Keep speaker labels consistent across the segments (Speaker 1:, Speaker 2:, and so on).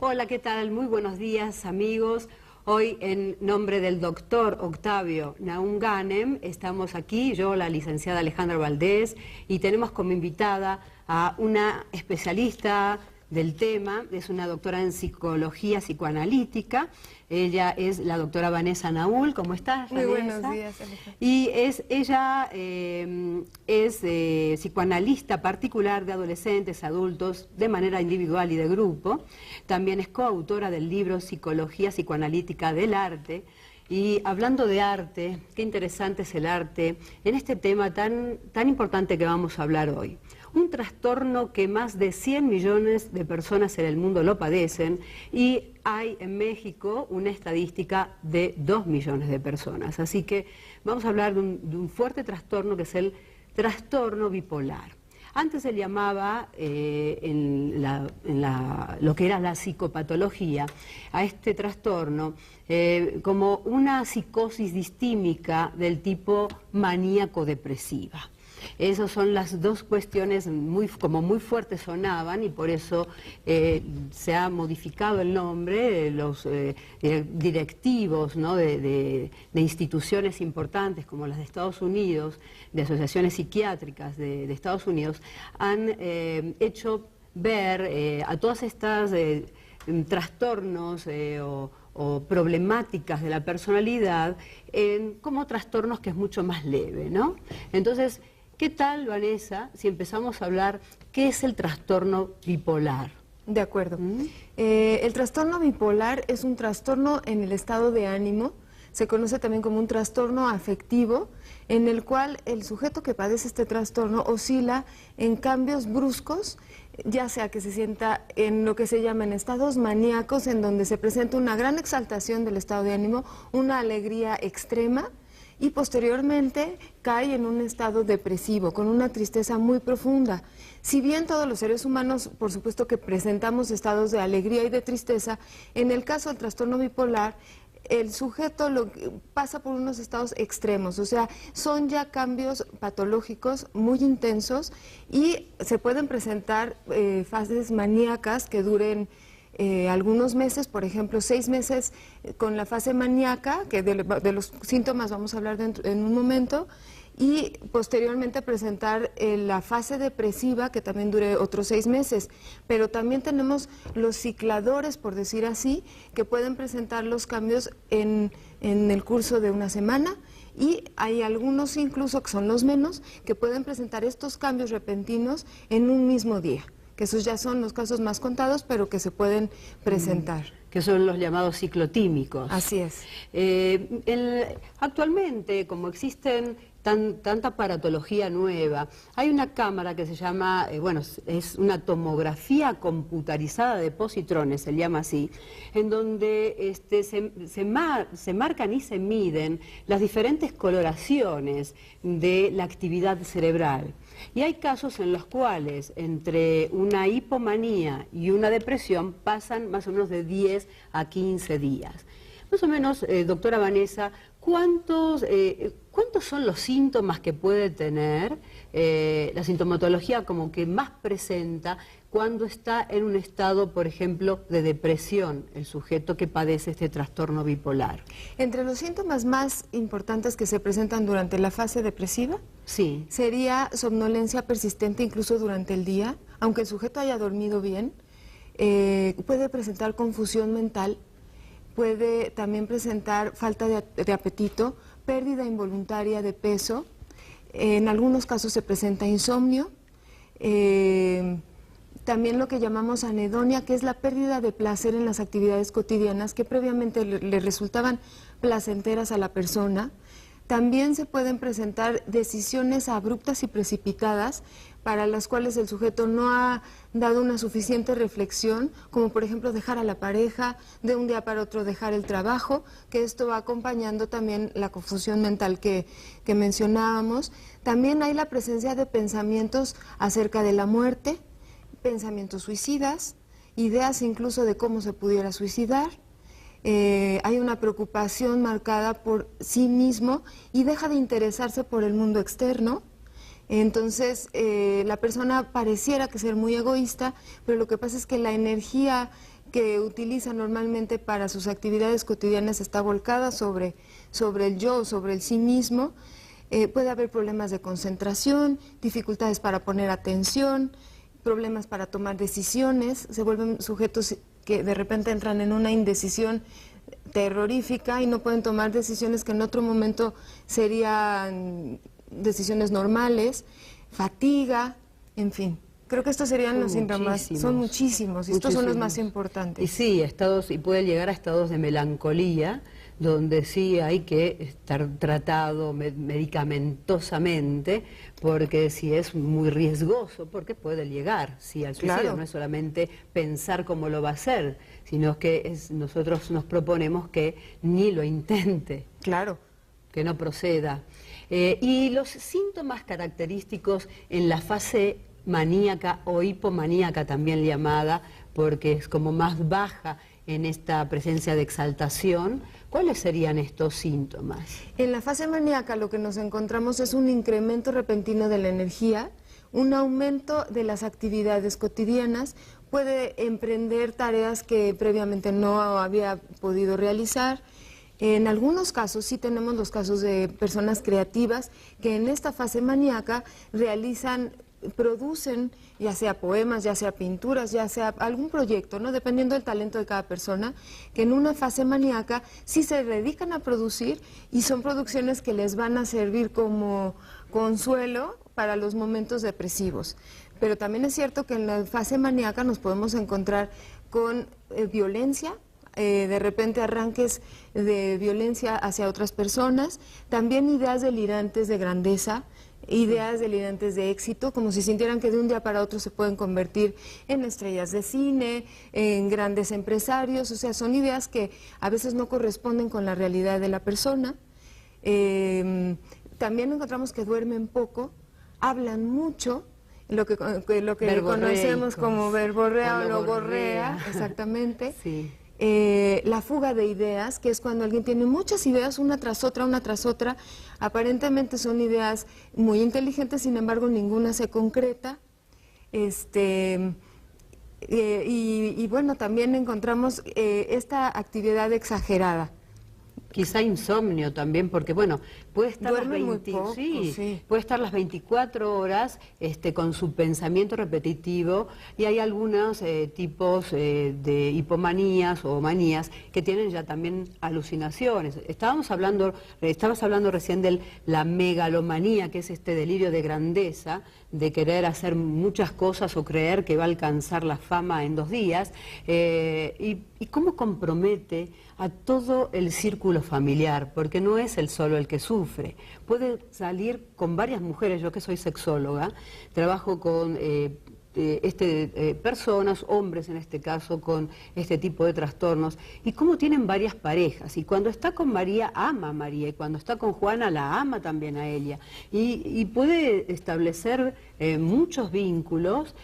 Speaker 1: Hola, ¿qué tal? Muy buenos días, amigos. Hoy, en nombre del doctor Octavio Naum Ganem, estamos aquí, yo, la licenciada Alejandra Valdés, y tenemos como invitada a una especialista del tema, es una doctora en psicología psicoanalítica. Ella es la doctora Vanessa Naul. ¿Cómo estás, Vanessa?
Speaker 2: Muy buenos días, Alejandra.
Speaker 1: Y ella es psicoanalista particular de adolescentes, adultos, de manera individual y de grupo. También es coautora del libro Psicología psicoanalítica del arte. Y hablando de arte, qué interesante es el arte en este tema tan importante que vamos a hablar hoy. Un trastorno que más de 100 millones de personas en el mundo lo padecen, y hay en México una estadística de 2 millones de personas. Así que vamos a hablar de un fuerte trastorno, que es el trastorno bipolar. Antes se llamaba, lo que era la psicopatología, a este trastorno como una psicosis distímica del tipo maníaco-depresiva. Esas son las dos cuestiones como muy fuertes sonaban, y por eso se ha modificado el nombre. Los directivos, ¿no?, de instituciones importantes como las de Estados Unidos, de asociaciones psiquiátricas de Estados Unidos, han hecho ver a todas estas trastornos o problemáticas de la personalidad como trastornos que es mucho más leve, ¿no? Entonces, ¿qué tal, Vanessa, si empezamos a hablar qué es el trastorno bipolar?
Speaker 2: De acuerdo. El trastorno bipolar es un trastorno en el estado de ánimo. Se conoce también como un trastorno afectivo, en el cual el sujeto que padece este trastorno oscila en cambios bruscos, ya sea que se sienta en lo que se llaman estados maníacos, en donde se presenta una gran exaltación del estado de ánimo, una alegría extrema, y posteriormente cae en un estado depresivo, con una tristeza muy profunda. Si bien todos los seres humanos, por supuesto que presentamos estados de alegría y de tristeza, en el caso del trastorno bipolar, el sujeto pasa por unos estados extremos, o sea, son ya cambios patológicos muy intensos, y se pueden presentar fases maníacas que duren algunos meses, por ejemplo 6 meses con la fase maníaca, que de los síntomas vamos a hablar en un momento, y posteriormente presentar la fase depresiva, que también dure otros 6 meses. Pero también tenemos los cicladores, por decir así, que pueden presentar los cambios en el curso de una semana, y hay algunos incluso, que son los menos, que pueden presentar estos cambios repentinos en un mismo día, que esos ya son los casos más contados, pero que se pueden presentar.
Speaker 1: Que son los llamados ciclotímicos.
Speaker 2: Así es.
Speaker 1: Actualmente, como existen tanta aparatología nueva, hay una cámara que se llama, es una tomografía computarizada de positrones, se llama así, en donde se marcan y se miden las diferentes coloraciones de la actividad cerebral. Y hay casos en los cuales entre una hipomanía y una depresión pasan más o menos de 10 a 15 días. Más o menos, doctora Vanessa, ¿cuántos son los síntomas que puede tener la sintomatología como que más presenta cuando está en un estado, por ejemplo, de depresión, el sujeto que padece este trastorno bipolar?
Speaker 2: Entre los síntomas más importantes que se presentan durante la fase depresiva,
Speaker 1: sí,
Speaker 2: sería somnolencia persistente incluso durante el día, aunque el sujeto haya dormido bien. Puede presentar confusión mental, puede también presentar falta de apetito, pérdida involuntaria de peso, en algunos casos se presenta insomnio, también lo que llamamos anedonia, que es la pérdida de placer en las actividades cotidianas que previamente le resultaban placenteras a la persona. También se pueden presentar decisiones abruptas y precipitadas, para las cuales el sujeto no ha dado una suficiente reflexión, como por ejemplo dejar a la pareja, de un día para otro dejar el trabajo, que esto va acompañando también la confusión mental que mencionábamos. También hay la presencia de pensamientos acerca de la muerte, pensamientos suicidas, ideas incluso de cómo se pudiera suicidar. Hay una preocupación marcada por sí mismo y deja de interesarse por el mundo externo. Entonces, la persona pareciera que ser muy egoísta, pero lo que pasa es que la energía que utiliza normalmente para sus actividades cotidianas está volcada sobre el yo, sobre el sí mismo. Puede haber problemas de concentración, dificultades para poner atención, problemas para tomar decisiones, se vuelven sujetos que de repente entran en una indecisión terrorífica y no pueden tomar decisiones que en otro momento serían decisiones normales, fatiga, en fin. Creo que estos serían los síntomas, son muchísimos, y estos son los más importantes.
Speaker 1: Y sí, y puede llegar a estados de melancolía, donde sí hay que estar tratado medicamentosamente, porque sí es muy riesgoso, porque puede llegar, sí, al suicidio. Claro. No es solamente pensar cómo lo va a hacer, sino que nosotros nos proponemos que ni lo intente.
Speaker 2: Claro.
Speaker 1: Que no proceda. Y los síntomas característicos en la fase maníaca o hipomaníaca también llamada, porque es como más baja en esta presencia de exaltación, ¿cuáles serían estos síntomas?
Speaker 2: En la fase maníaca lo que nos encontramos es un incremento repentino de la energía, un aumento de las actividades cotidianas, puede emprender tareas que previamente no había podido realizar. En algunos casos, sí tenemos los casos de personas creativas que en esta fase maníaca producen ya sea poemas, ya sea pinturas, ya sea algún proyecto, ¿no? Dependiendo del talento de cada persona, que en una fase maníaca sí se dedican a producir y son producciones que les van a servir como consuelo para los momentos depresivos. Pero también es cierto que en la fase maníaca nos podemos encontrar con violencia, de repente arranques de violencia hacia otras personas, también ideas delirantes de grandeza, ideas delirantes de éxito, como si sintieran que de un día para otro se pueden convertir en estrellas de cine, en grandes empresarios, o sea, son ideas que a veces no corresponden con la realidad de la persona. También encontramos que duermen poco, hablan mucho, lo que conocemos como verborrea o logorrea, exactamente.
Speaker 1: Sí.
Speaker 2: La fuga de ideas, que es cuando alguien tiene muchas ideas, una tras otra, aparentemente son ideas muy inteligentes, sin embargo ninguna se concreta. Y bueno, también encontramos esta actividad exagerada.
Speaker 1: Quizá insomnio también, porque bueno, puede estar puede estar las 24 horas con su pensamiento repetitivo, y hay algunos tipos de hipomanías o manías que tienen ya también alucinaciones. Estabas hablando recién de la megalomanía, que es este delirio de grandeza, de querer hacer muchas cosas o creer que va a alcanzar la fama en 2 días, y cómo compromete a todo el círculo familiar, porque no es él solo el que sufre. Puede salir con varias mujeres, yo que soy sexóloga, trabajo con personas, hombres en este caso, con este tipo de trastornos, y cómo tienen varias parejas, y cuando está con María, ama a María, y cuando está con Juana, la ama también a ella, y puede establecer muchos vínculos,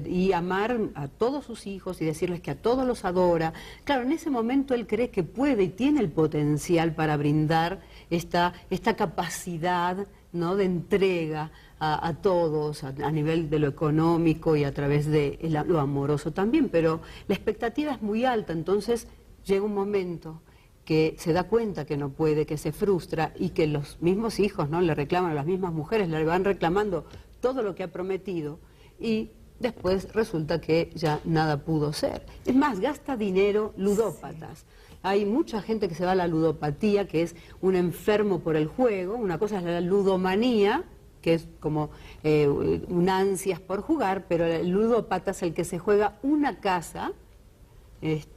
Speaker 1: y amar a todos sus hijos, y decirles que a todos los adora. Claro, en ese momento él cree que puede y tiene el potencial para brindar esta capacidad, ¿no?, de entrega a todos, a nivel de lo económico y a través de lo amoroso también, pero la expectativa es muy alta, entonces llega un momento que se da cuenta que no puede, que se frustra, y que los mismos hijos, ¿no?, le reclaman, a las mismas mujeres le van reclamando todo lo que ha prometido, y después resulta que ya nada pudo ser. Es más, gasta dinero, ludópatas. Sí. Hay mucha gente que se va a la ludopatía, que es un enfermo por el juego. Una cosa es la ludomanía, que es como un ansias por jugar, pero el ludópata es el que se juega una casa,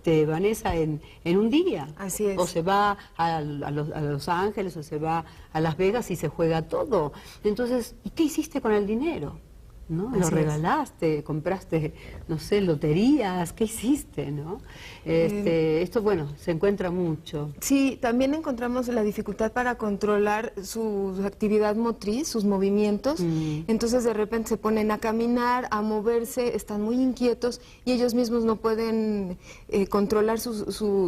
Speaker 1: Vanessa, en un día.
Speaker 2: Así es.
Speaker 1: O se va a Los Ángeles, o se va a Las Vegas y se juega todo. Entonces, ¿y qué hiciste con el dinero? ¿No? Lo regalaste, compraste, no sé, loterías, ¿qué hiciste, no? Esto, bueno, se encuentra mucho.
Speaker 2: Sí, también encontramos la dificultad para controlar su actividad motriz, sus movimientos. Entonces de repente se ponen a caminar, a moverse, están muy inquietos y ellos mismos no pueden controlar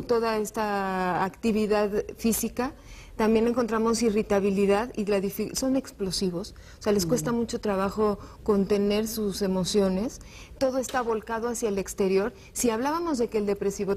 Speaker 2: toda esta actividad física. También encontramos irritabilidad y son explosivos, o sea, les cuesta mucho trabajo contener sus emociones. Todo está volcado hacia el exterior. Si hablábamos de que el depresivo